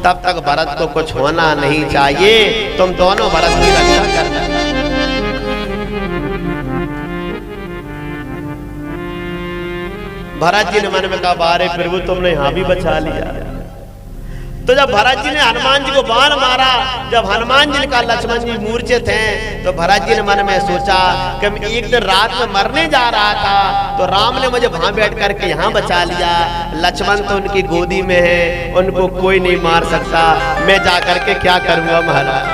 तब तक भरत को कुछ होना नहीं चाहिए, तुम दोनों भरत की रक्षा करना। भरत जी ने मन में कहा, बारे प्रभु तुमने यहां भी बचा लिया। तो जब भरत जी ने हनुमान जी को बाण मारा, जब हनुमान जी का लक्ष्मण जी मूर्छित हैं, तो भरत जी ने मन में सोचा कि मैं एक दिन रात में मरने जा रहा था, तो राम ने मुझे वहां बैठ करके यहाँ बचा लिया। लक्ष्मण तो उनकी गोदी में है, उनको कोई नहीं मार सकता, मैं जा करके क्या करूंगा महाराज।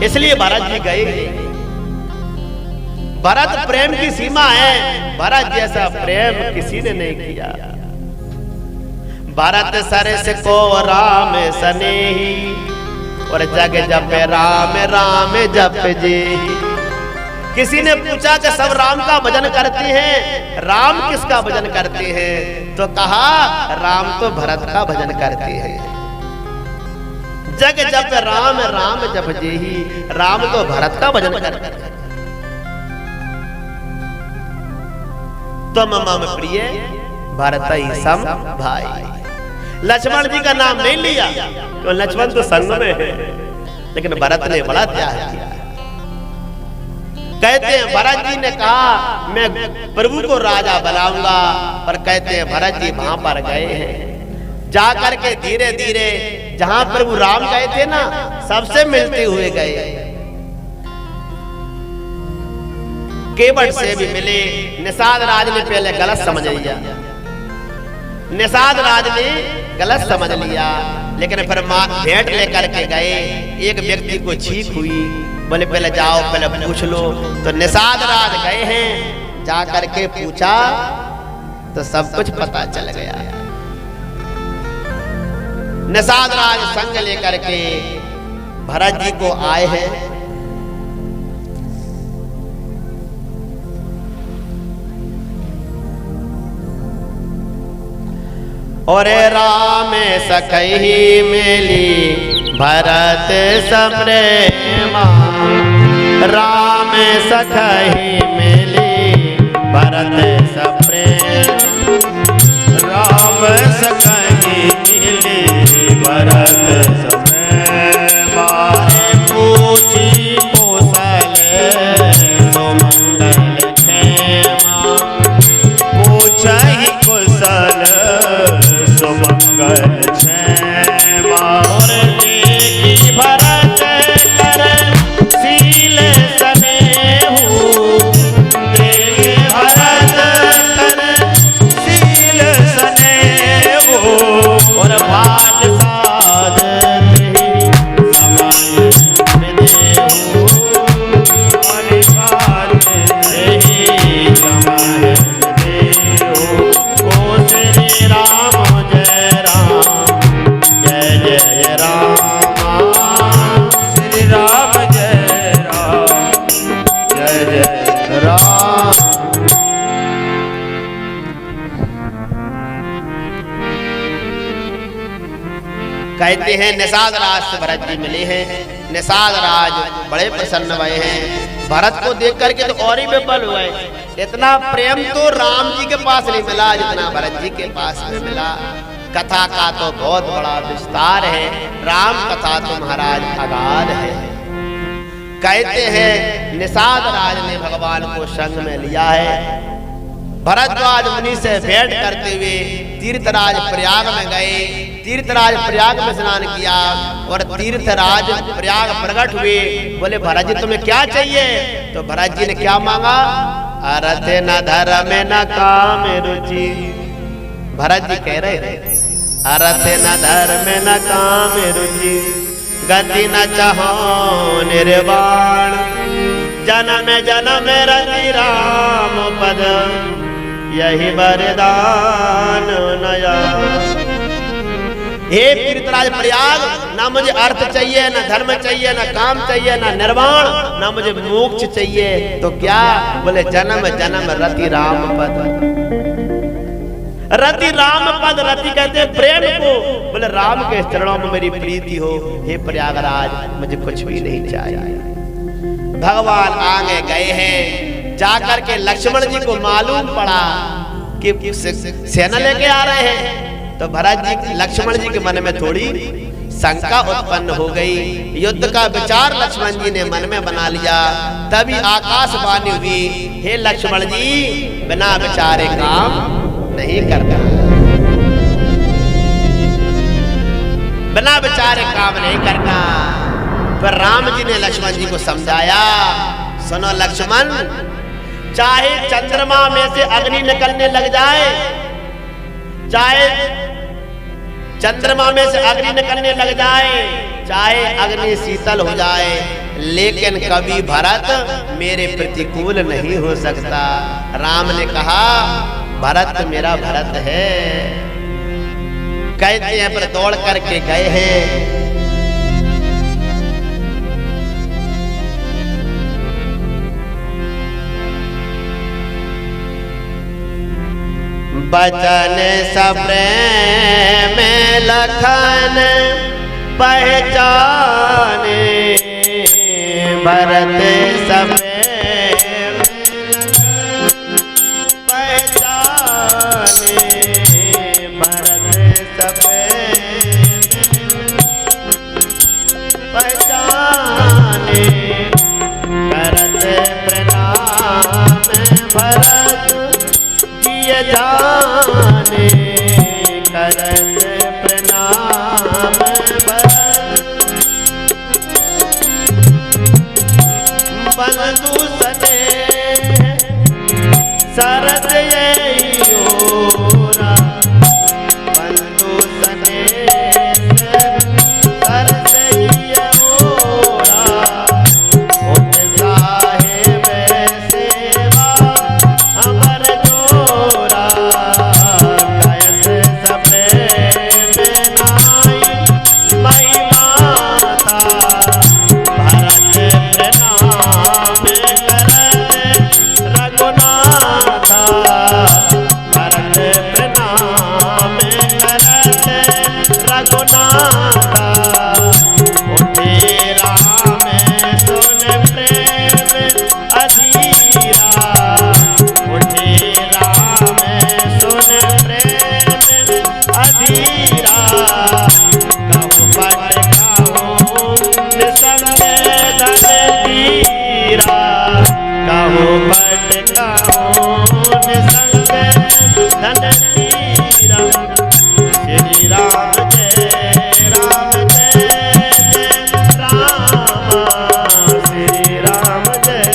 इसलिए भरत जी गए। भरत प्रेम की सीमा है, भरत जैसा प्रेम किसी ने नहीं किया। भरत सरस को राम सनेही, और जग जप राम राम जप जी। किसी ने पूछा कि सब राम का भजन करते हैं, राम किसका भजन करते हैं? तो कहा राम तो भरत का भजन करते हैं। जग जप राम राम जप जी, राम तो भरत का भजन करते हैं। तुम मम प्रिय भरत ही सम भाई। लक्ष्मण जी का नाम नहीं लिया, तो लक्ष्मण तो संग में है, लेकिन भरत ने बड़ा त्याग किया। कहते हैं भरत जी ने कहा मैं प्रभु को राजा बनाऊंगा, पर कहते हैं भरत जी वहां पर गए हैं, जा करके धीरे धीरे जहां प्रभु राम गए थे ना, सबसे मिलते हुए गए। केवट से भी मिले। निषाद राज ने पहले गलत समझ लिया, निषाद राज ने गलत समझ लिया, लेकिन फिर भेंट लेकर के गए। एक व्यक्ति को छींक हुई, बोले पहले जाओ पहले पूछ लो। तो निषाद राज गए हैं, जा करके पूछा तो सब कुछ पता चल गया। निषाद राज संग लेकर के भरत जी को आए हैं। और राम सखही मिली भरत सप्रेमा, राम सखही मिली भरत सप्रेमा, राम सखही मिली भरत सप्रेमा। पूछी कौशल सुमंगल क्षेमा, पूछहि कुशल सुमंगल क्षेमा। और देखी भरत कर सील सनेहु, देखी भरत कर सील सनेहु। और भाल साध समय देहु, और भाल देहि समय देहु। ओ श्री राम जय राम, जय जय राम। श्री राम जय राम, जय जय राम। कहते हैं निषाद राज से भरत जी मिले हैं। निषाद राज बड़े प्रसन्न हुए हैं। भरत को देख करके तो और ही विफल हुए। इतना प्रेम तो राम जी के पास नहीं मिला जितना भरत जी के पास में मिला। कथा का तो बहुत बड़ा विस्तार है, राम कथा तो महाराज अगाध है। कहते हैं निषाद राज ने भगवान को संग में लिया है। भरद्वाज मुनि से भेंट करते हुए तीर्थराज प्रयाग में गए। तीर्थराज प्रयाग में स्नान किया और तीर्थराज प्रयाग प्रकट हुए। बोले भरत जी तुम्हें क्या चाहिए? तो भरत जी ने क्या मांगा? अर्थ न धर्म न काम रुचि। भरत जी कह रहे थे अर्थ न धर्म न काम रुचि, गति न चाहो निर्वाण, जन्म जन्म रति राम पद, यही वरदान नया। हे तीर्थराज प्रयाग, ना मुझे अर्थ चाहिए, ना धर्म चाहिए, ना काम चाहिए, ना निर्वाण, ना मुझे मोक्ष चाहिए। तो क्या? बोले जन्म जन्म रति राम पद। रति राम पद, रति कहते हैं प्रेम को। बोले राम के चरणों में मेरी प्रीति हो। हे प्रयागराज, मुझे कुछ भी नहीं चाहिए। भगवान आगे गए हैं। जाकर के लक्ष्मण जी को मालूम पड़ा कि सेना लेके आ रहे हैं। तो भरत जी लक्ष्मण जी के मन में थोड़ी शंका उत्पन्न हो गई। युद्ध का विचार लक्ष्मण जी ने मन में बना लिया। तभी आकाशवाणी हुई, हे लक्ष्मण जी, बिना विचारे काम नहीं करना, बिना विचारे काम नहीं करना। पर राम जी ने लक्ष्मण जी को समझाया, सुनो लक्ष्मण, चाहे चंद्रमा में से अग्नि निकलने लग जाए, चाहे चंद्रमा में से अग्नि निकलने लग जाए, चाहे अग्नि शीतल हो जाए, लेकिन कभी भरत मेरे प्रतिकूल नहीं हो सकता। राम ने कहा, भरत मेरा भरत है। कहते हैं पर दौड़ करके गए हैं। बचन सब में लखन पहचाने, भरत सब पहचाने, भरत सब पहचाने, करत प्रणाम भरत जिय जाने, करत प्रणाम भरत बंधु सने सरद यही ओरा, बंधु सने सरद यही ओरा, उत साहेब सेवा अमर जोरा, गायत सबे में नाई मई माता, भरत प्रणाम करत रघुनाथा, भरत प्रणाम करत रघुनाथा, उठे राम सुन प्रेम अधीरा, उठे राम सुन प्रेम अधीरा, कहूँ पट कहूँ निसंग धन धीरा, कहूँ पट कहूँ निसंग धन धीरा। श्री राम जय राम जय जय राम, श्री राम जय।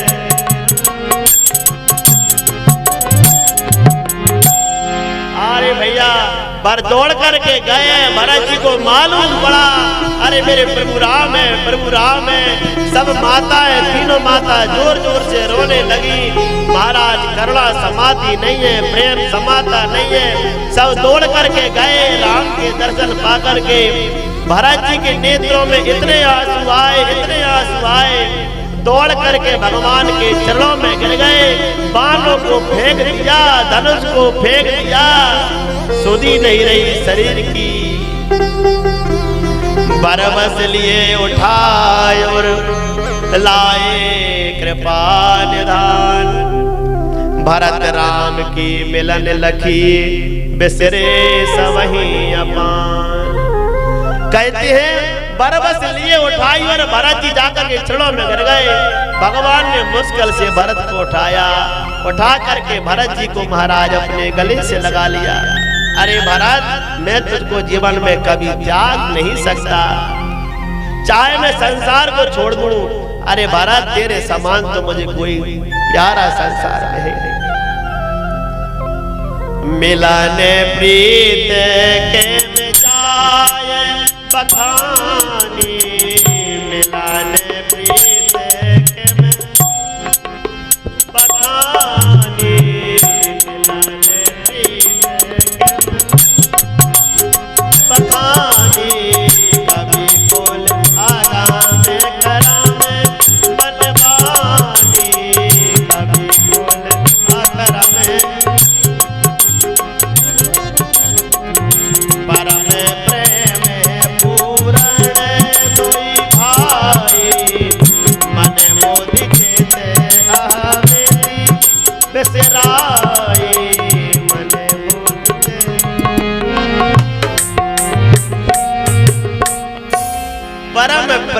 अरे भैया पर दौड़ करके गए, भरत जी को मालूम पड़ा, अरे मेरे प्रभु राम है, प्रभु राम है। सब माताएं, तीनों माता जोर जोर से रोने लगी। महाराज करुणा समाधि नहीं है, प्रेम समाता नहीं है। सब दौड़ करके गए राम के दर्शन पा करके। भरत जी के नेत्रों में इतने आंसू आए, इतने आंसू आए, दौड़ करके भगवान के चरणों में गिर गए, बाणों को फेंक दिया, धनुष को फेंक दिया, सुधी नहीं रही शरीर की। बरबस लिए उठाए और लाए कृपा निधान, भरत राम की मिलन लखी बिसरे सवही अपान। कहते हैं बरबस लिए उठाई और भरत जी जाकर के चरणों में गिर गए। भगवान ने मुश्किल से भरत को उठाया, उठा करके भरत जी को महाराज अपने गले से लगा लिया। अरे भरत, मैं तुझको जीवन में कभी त्याग नहीं सकता, चाहे मैं संसार को छोड़ दूं। अरे भरत, तेरे समान तो मुझे कोई प्यारा संसार नहीं। मिलन प्रीत के में जाए बखानी, मिलन प्रीत के में बखानी, मिलन प्रीत के में बखानी, कभी बोल आराम कराम बनवानी, कभी बोल आराम परम प्रेम पूरण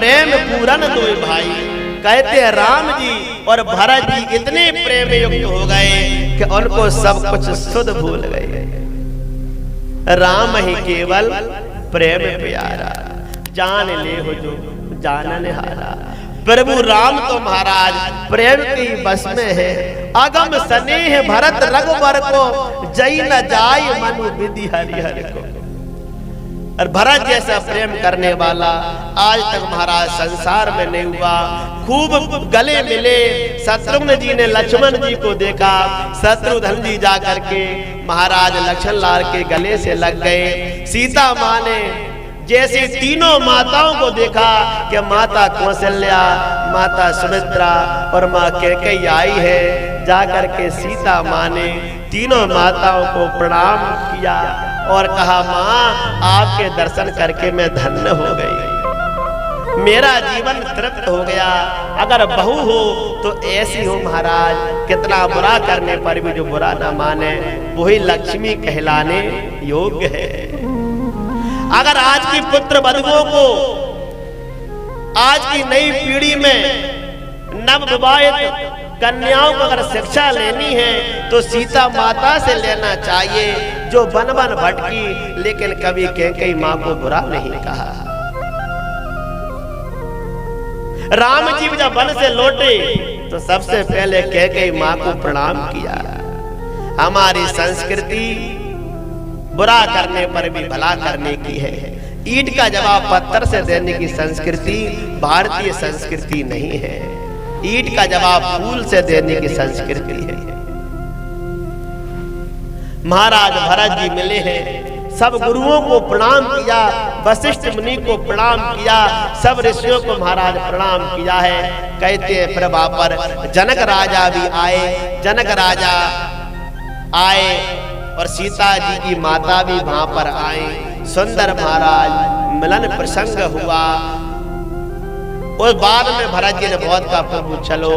प्रेम पूरन दो भाई। कहते हैं राम जी और भरत जी इतने प्रेम युक्त हो गए कि उनको सब कुछ सुध भूल गए। राम ही केवल प्रेम प्यारा, जान ले हो जो जानने हारा। प्रभु राम तो महाराज प्रेम की बस में है। अगम स्नेह भरत रघुवर को, जई न जाय मनु विधि हरिहर को। और भरत जैसा प्रेम करने वाला आज तक महाराज संसार में नहीं हुआ। खूब गले मिले। शत्रुघ्न जी ने लक्ष्मण जी को देखा, शत्रुघ्न जी जा करके महाराज लक्ष्मण लाल के गले से लग गए। सीता माँ ने जैसे तीनों माताओं को देखा कि माता कौशल्या, माता सुमित्रा और माँ कैकेयी आई है, जाकर के सीता माँ ने तीनों माताओं को प्रणाम किया और कहा, माँ आपके दर्शन करके मैं धन्य हो गई, मेरा जीवन तृप्त हो गया। अगर बहू हो तो ऐसी हो महाराज, कितना बुरा करने पर भी जो बुरा ना माने वही लक्ष्मी कहलाने योग्य है। अगर आज की पुत्र वधुओं को, आज की नई पीढ़ी में नव विवाहित कन्याओं को अगर शिक्षा लेनी है तो सीता माता से लेना चाहिए, जो बन बन भटकी लेकिन कभी कैकेयी माँ को बुरा नहीं कहा। राम जी जब वन से लौटे तो सबसे पहले कैकेयी माँ को प्रणाम किया। हमारी संस्कृति बुरा करने पर भी भला करने की है। ईंट का जवाब पत्थर से देने की संस्कृति भारतीय संस्कृति नहीं है। ईंट का जवाब फूल से देने की संस्कृति है। महाराज भरत जी मिले हैं, सब गुरुओं को प्रणाम किया, वशिष्ठ मुनि को प्रणाम किया, सब ऋषियों को महाराज प्रणाम किया है। कहते हैं फिर वहां पर जनक राजा भी आए। जनक राजा आए और सीता जी की माता भी वहां पर आए। सुंदर महाराज मिलन प्रसंग हुआ। और बाद में भरत जी ने बहुत कहा, प्रभु चलो,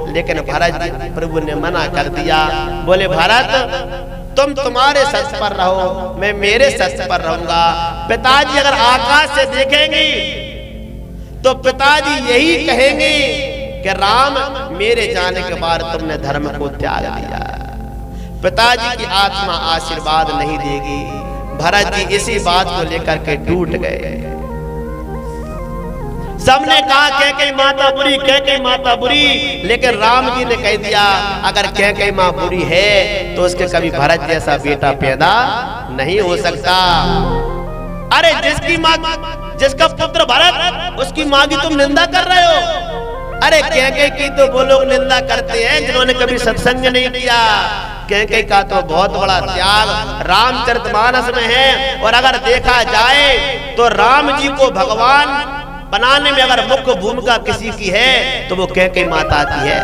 लेकिन भरत जी प्रभु ने मना कर दिया। बोले, भरत तुम तुम्हारे सच पर रहो, मैं मेरे सच पर रहूंगा। पिताजी अगर आकाश से देखेंगे तो पिताजी यही कहेंगे कि राम मेरे जाने के बाद तुमने धर्म को त्याग दिया। पिताजी की आत्मा आशीर्वाद नहीं देगी। भरत जी इसी बात को लेकर के टूट गए। सबने कहा कैकेयी माता बुरी, कैकेयी माता बुरी, लेकिन राम जी ने कह दिया अगर कैकेयी माँ बुरी है तो उसके कभी भरत जैसा बेटा पैदा नहीं हो सकता। अरे जिसकी माँ, जिसका पुत्र भरत, उसकी माँ की तुम निंदा कर रहे हो। अरे कैकेयी की तो वो लोग निंदा करते हैं जिन्होंने कभी सत्संग नहीं किया। कैकेयी का तो बहुत बड़ा त्याग रामचरितमानस में है। और अगर देखा जाए तो राम जी को भगवान बनाने में अगर मुख्य भूमिका किसी की है तो वो कैकेयी माता की है।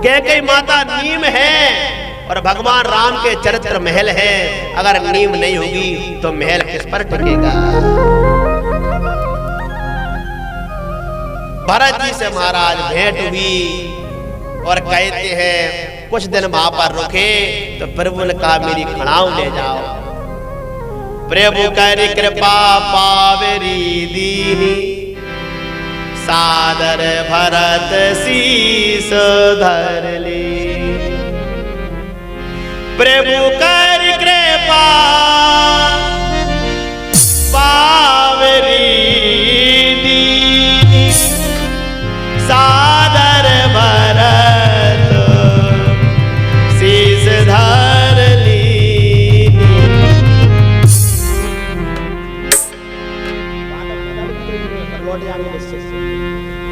कैकेयी माता नीम है और भगवान राम के चरित्र महल है। अगर नीम नहीं होगी तो महल किस पर टिकेगा। भरत जी से महाराज भेंट हुई और कहते हैं कुछ दिन वहां पर रुके तो प्रभु ने कहा मेरी खड़ाऊ ले जाओ। प्रभु करी कृपा पावरी दीनी, सादर भरत शीस धर ली। प्रभु करी कृपा पावरी दीनी, सादर भरत शीस धर ली।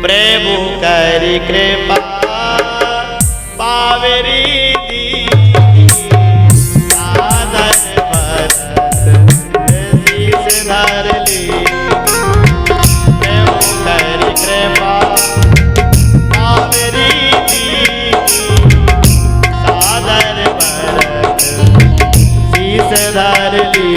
प्रभु करी कृपा पावरी दीनी, सादर भरत शीस धर ली। प्रभु करी कृपा पावरी दीनी, सादर भरत शीस धर ली।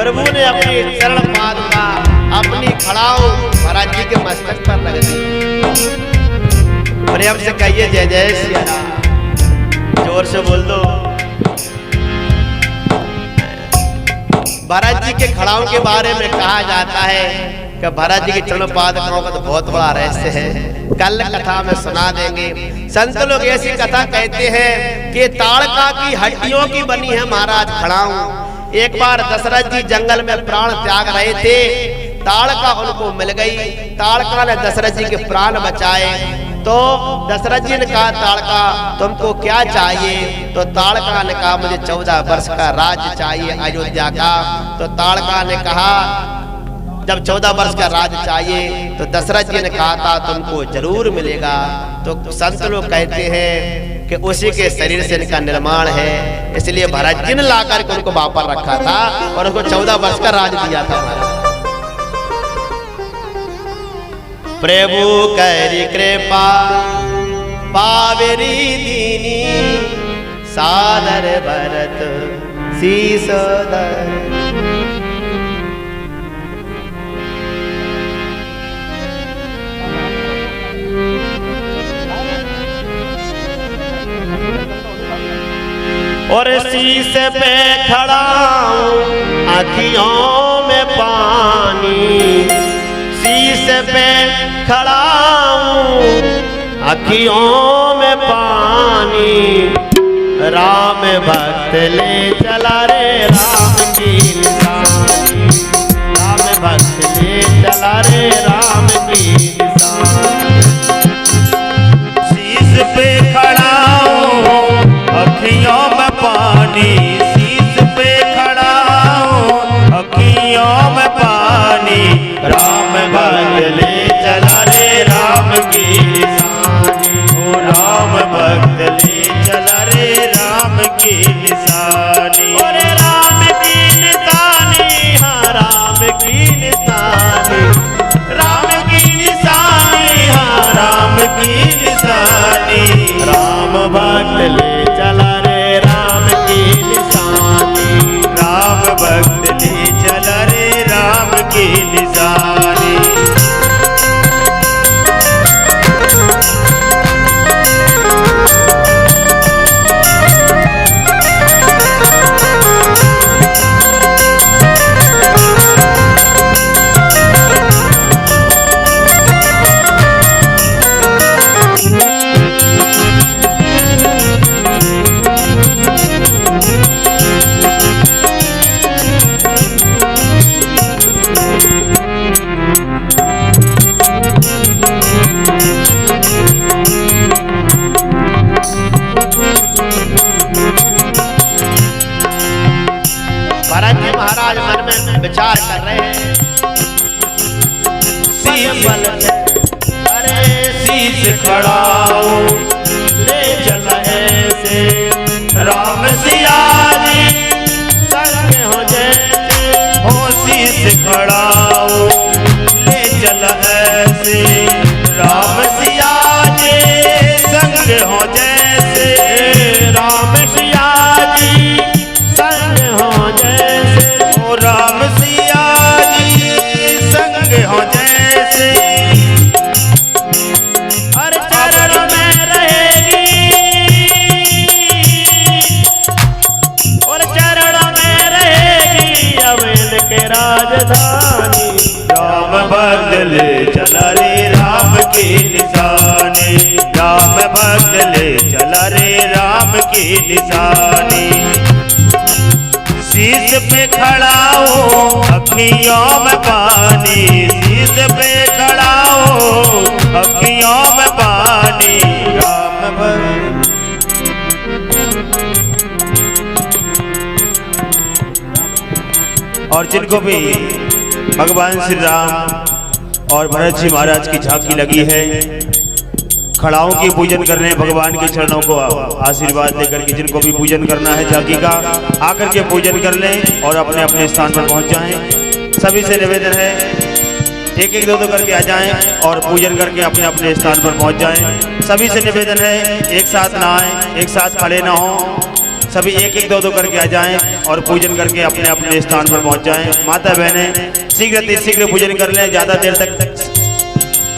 प्रभु ने अपनी चरण पादुका अपनी खड़ाऊ महाराज जी के मस्तक पर रख दी। प्रेम से कहिए जय जय सिया राम, जोर से बोल दो। भरत जी के खड़ाओं के बारे में कहा जाता है कि भरत जी के चरण पादुकाओं का तो बहुत बड़ा रहस्य है, कल कथा में सुना देंगे। संत लोग ऐसी कथा कहते हैं कि ताड़का की हड्डियों की बनी है महाराज खड़ाऊ। एक बार दशरथ जी जंगल में प्राण त्याग रहे थे, ताड़का उनको मिल गई। ताड़का ने दशरथ जी के प्राण बचाए। तो दशरथ जी ने कहा ताड़का तुमको क्या चाहिए? तो ताड़का ने कहा मुझे 14 वर्ष का राज्य चाहिए अयोध्या का। तो ताड़का ने कहा जब 14 वर्ष का राज्य चाहिए तो दशरथ जी ने कहा था तुमको जरूर मिलेगा। तो संत लोग कहते हैं कि उसी के शरीर से इनका निर्माण है, इसलिए भरत जी ने लाकर के उनको वापस रखा था और उनको 14 वर्ष का राज्य दिया था। प्रभु करी कृपा पावेरी दीनी, सादर भरत शीस धर। और शीश पे खड़ा हूँ आँखियों में पानी, शीश पे खड़ा हूँ आँखियों में पानी। राम भक्त ले चला रे राम की निशानी, राम भक्त ले चला रे राम की निशानी। शीश पे खड़ा हूँ अखियों में पानी, शीश पे खड़ा हूँ अखियों में पानी। राम भक्त ले चला रे राम की निशानी, ओ राम भक्त ले चला रे राम की निशानी। और राम की निशानी, हाँ राम की निशानी, राम की निशानी, हाँ राम की निशानी। राम भक्त ले चला रे राम की निशानी, राम भक्त ले चला रे राम की निशानी। भरत जी महाराज मन में विचार कर रहे हैं। अरे शीश खड़ा हूँ ले चल ऐसे, राम सिया जी संग हो जैसे। हो शीश खड़ा हूँ ले चल ऐसे, राम सिया जी संग हो जैसे। राम सिया जी संग हो जैसे, ओ राम सिया जी संग हो जैसे। हर चरण में रहेगी और चरण में रहेगी अवध के राजधानी। राम भक्त ले चला रे राम की निशानी, राम भक्त ले चला रे राम की निशानी। शीश पे खड़ा हूँ अखियों में पानी, शीश पे खड़ा हूँ अखियों में पानी। राम भक्त और जिनको भी भगवान श्री राम और भरत जी महाराज की झांकी लगी है, खड़ाओं की पूजन करने भगवान के चरणों को आशीर्वाद लेकर के जिनको भी पूजन करना है झांकी का आकर के पूजन कर लें और अपने अपने स्थान पर पहुंच जाएं। सभी से निवेदन है एक एक दो करके आ जाएं और पूजन करके अपने अपने स्थान पर पहुंच जाएं। सभी से निवेदन है एक साथ ना आए, एक साथ खड़े ना हो, सभी एक एक दो दो करके आ जाएं और पूजन करके अपने अपने स्थान पर पहुंच जाएं। माता बहनें शीघ्र शीघ्र पूजन कर लें, ज्यादा देर तक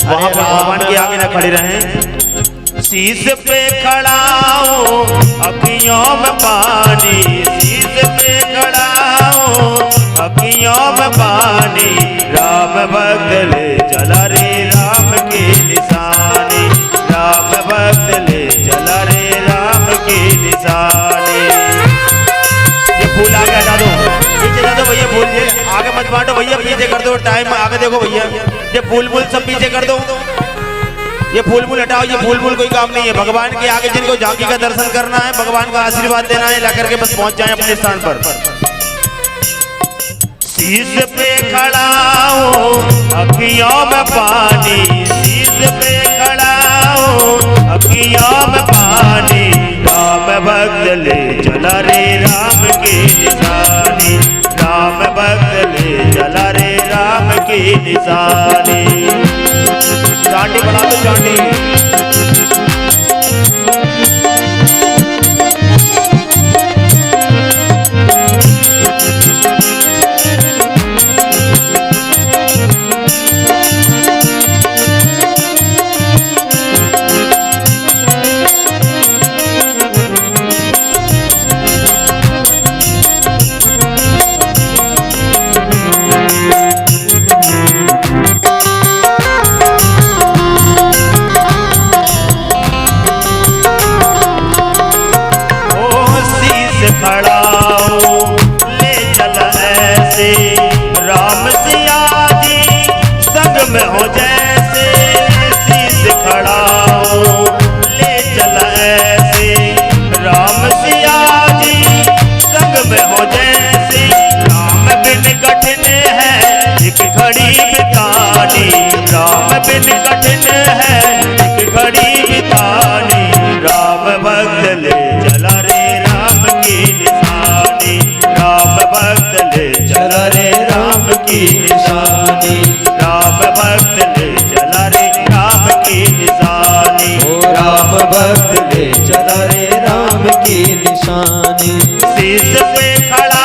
वहां पर भगवान के आगे न खड़े रहें। शीश पे खड़ा हूं अखियों में पानी, शीश पे खड़ा हूं अखियों में पानी, राम भक्त ले चला रे राम की निशानी, राम भक्त ले चला रे राम की निशानी। ये फूल आगे हटा दो, पीछे जा दो भैया, फूल ये आगे मत बांटो भैया, पीछे कर दो, टाइम आगे देखो भैया, ये फूल सब पीछे कर दो, ये फूल हटाओ, ये फूल कोई काम नहीं है। भगवान के आगे जिनको झांकी का दर्शन करना है, भगवान का आशीर्वाद देना है, ला करके बस पहुंच जाए अपने स्थान पर। शीश पे खड़ा हूं अखियों में पानी, शीश पे खड़ा हूं अखियों में पानी, राम भक्त ले चला रे राम की निशानी, राम भक्त ले चला रे राम की निशानी। चांडी बना दो चांडी। शीश पे खड़ा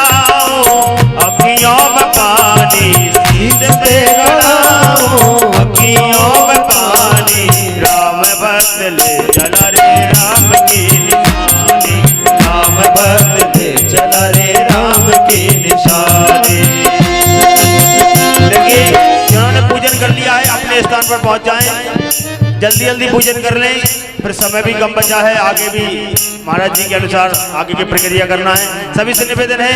हूं अखियों में पानी, शीश पे खड़ा हूं अखियों में पानी, राम भक्त ले चला रे राम की निशानी, राम भक्त ले चला रे राम की निशानी। देखिए जिन्होंने पूजन कर लिया है अपने स्थान पर पहुंच जाएं, जल्दी जल्दी पूजन कर लें, फिर समय भी कम बचा है, आगे भी महाराज जी के अनुसार आगे की प्रक्रिया करना है। सभी से निवेदन है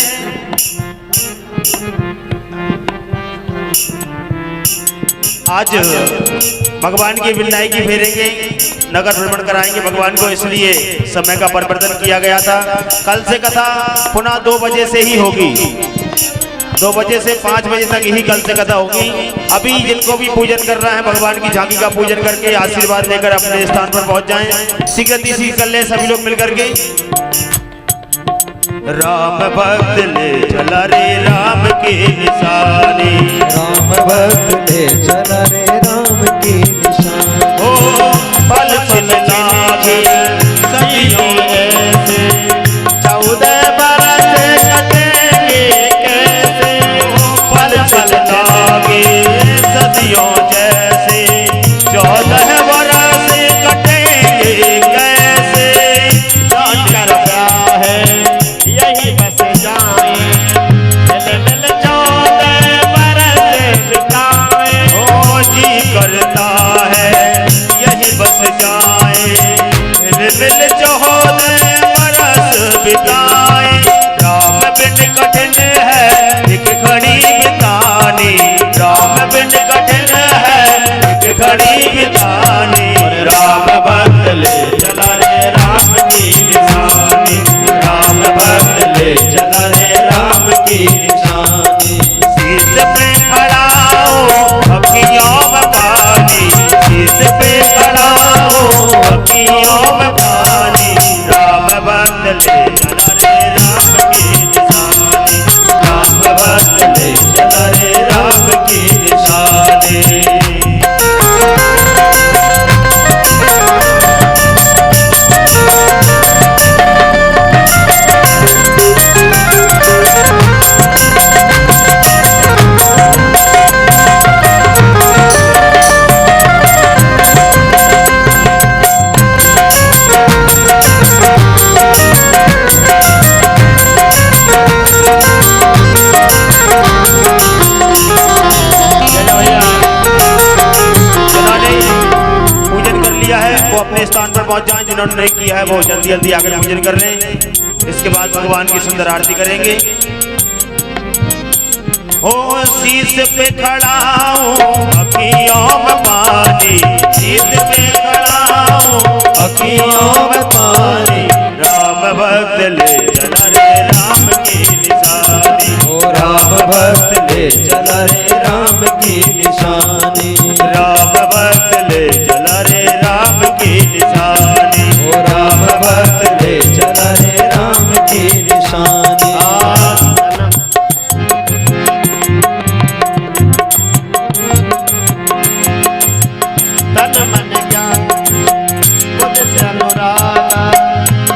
आज भगवान की विनायकी फेरेंगे, नगर भ्रमण कराएंगे भगवान को, इसलिए समय का परिवर्तन किया गया था। कल से कथा पुनः 2 बजे से ही होगी, 2 बजे से 5 बजे तक ही कल से कथा होगी। अभी जिनको भी पूजन करना है भगवान की झांकी का पूजन करके आशीर्वाद लेकर अपने स्थान पर पहुंच जाएं। शीघ्र कर ले सभी लोग मिलकर के। राम भक्त ले चला रे राम की निशानी, राम भक्त ले चला रे राम की निशानी। ओ फल फल लागे सदियों ऐसे, 14 बरस कटेंगे कैसे, फल फल लागे सदियों जैसे, 14 बरस कटेंगे कैसे, जानकर क्या है यही बस जाए, मिल 14 बरस बिताए, ओ जी करता है यही बस जाए, मिल 14 बरस बिताए, राम बिन कठिन है एक घड़ी बितानी, राम बिन कठिन है एक घड़ी बितानी, राम भक्त ले चला रे राम की निशानी, राम भक्त ले चला रे राम की निशानी। शीश पे खड़ा हो अखियों में पानी, शीश पे खड़ा हो अखियों में पानी, राम भक्त ले चला रे राम की निशानी, राम भक्त ले चला रे राम की निशानी। में पहुंच जाएं। जिन्होंने नहीं किया है वो जल्दी जल्दी आकर पूजन कर लें। इसके बाद भगवान की सुंदर आरती करेंगे। ओ शीश पे खड़ा हूँ अखियों में पानी, शीश पे खड़ा हूँ अखियों में पानी, राम भक्त ले चला रे राम की निशानी, ओ राम भक्त ले चला रे राम की निशानी, राम भक्त ले चला रे राम की निशानी, ओ राम भक्त ले चला रे राम की निशानी। तन मन ज्ञान बुद्धि अनुरागा,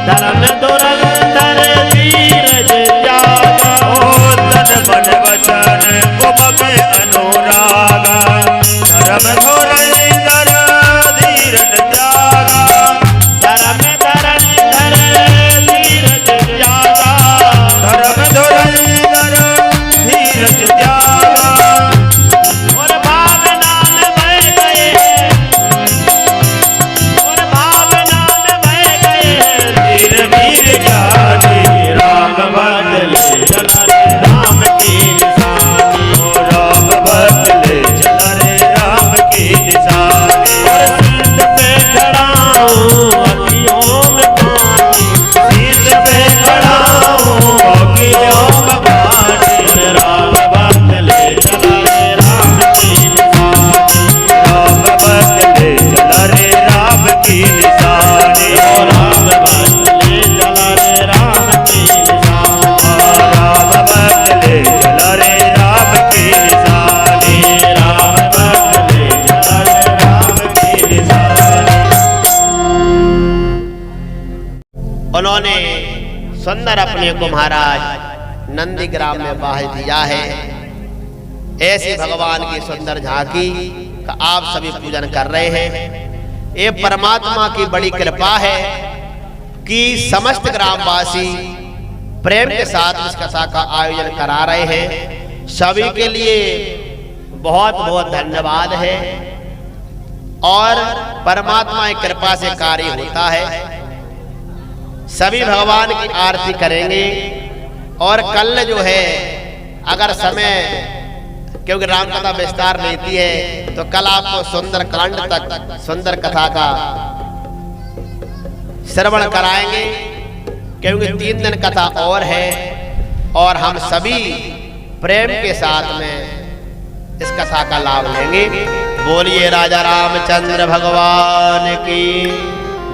धर्म धुरंधर धीरज त्यागा, ओ तन मन वचन कुमक अनुरागा, धर्म धुरंधर धीरज त्यागा, धर्म धुरंधर धीरज त्यागा, धर्म धुरंधर धीरज त्यागा, और भावना में बह गए हैं, और भावना में बह गए हैं, वीर वीर ज्ञानी, राम भक्त ले चला रे राम की निशानी, ओ राम भक्त ले चला रे राम की निशानी, और शीश पे खड़ा हूँ अखियों में पानी, शीश पे खड़ा हूँ अखियों में पानी, राम भक्त ले चला रे राम की निशानी, राम भक्त ले चला रे राम की निशानी, ओ राम भक्त ले चला रे राम की निशानी, राम भक्त ले चला रे राम की निशानी, राम भक्त ले चला रे राम की निशानी। उन्होंने सुंदर अपने को महाराज नंदीग्राम में बाह दिया है। ऐसी भगवान की सुंदर झांकी का आप सभी पूजन कर रहे हैं। ये परमात्मा की बड़ी कृपा है कि समस्त ग्रामवासी प्रेम के साथ इस कथा का आयोजन करा रहे हैं। सभी के लिए बहुत बहुत धन्यवाद है और परमात्मा की कृपा से कार्य होता है। सभी भगवान की आरती करेंगे और कल जो है अगर समय, क्योंकि रामकथा विस्तार लेती है, तो कल आपको सुंदर कांड तक सुंदर कथा का श्रवण कराएंगे, क्योंकि 3 दिन कथा और है और हम सभी प्रेम के साथ में इस कथा का लाभ लेंगे। बोलिए राजा रामचंद्र भगवान की,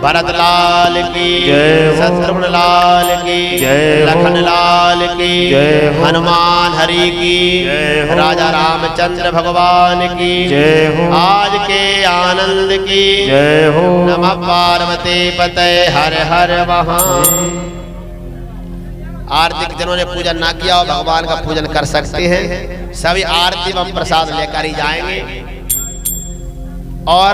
भरत लाल की, जय हो। शत्रुघ्न लाल की, जय हो। लखन लाल की, जय हो। हनुमान हरि की, जय हो। राजा रामचंद्र भगवान की, जय हो। आज के आनंद की, जय हो। नमः पार्वती पते हर हर महादेव। आरती जिन्होंने पूजन ना किया हो भगवान का पूजन कर सकते हैं। सभी आरती एवं प्रसाद लेकर ही जाएंगे और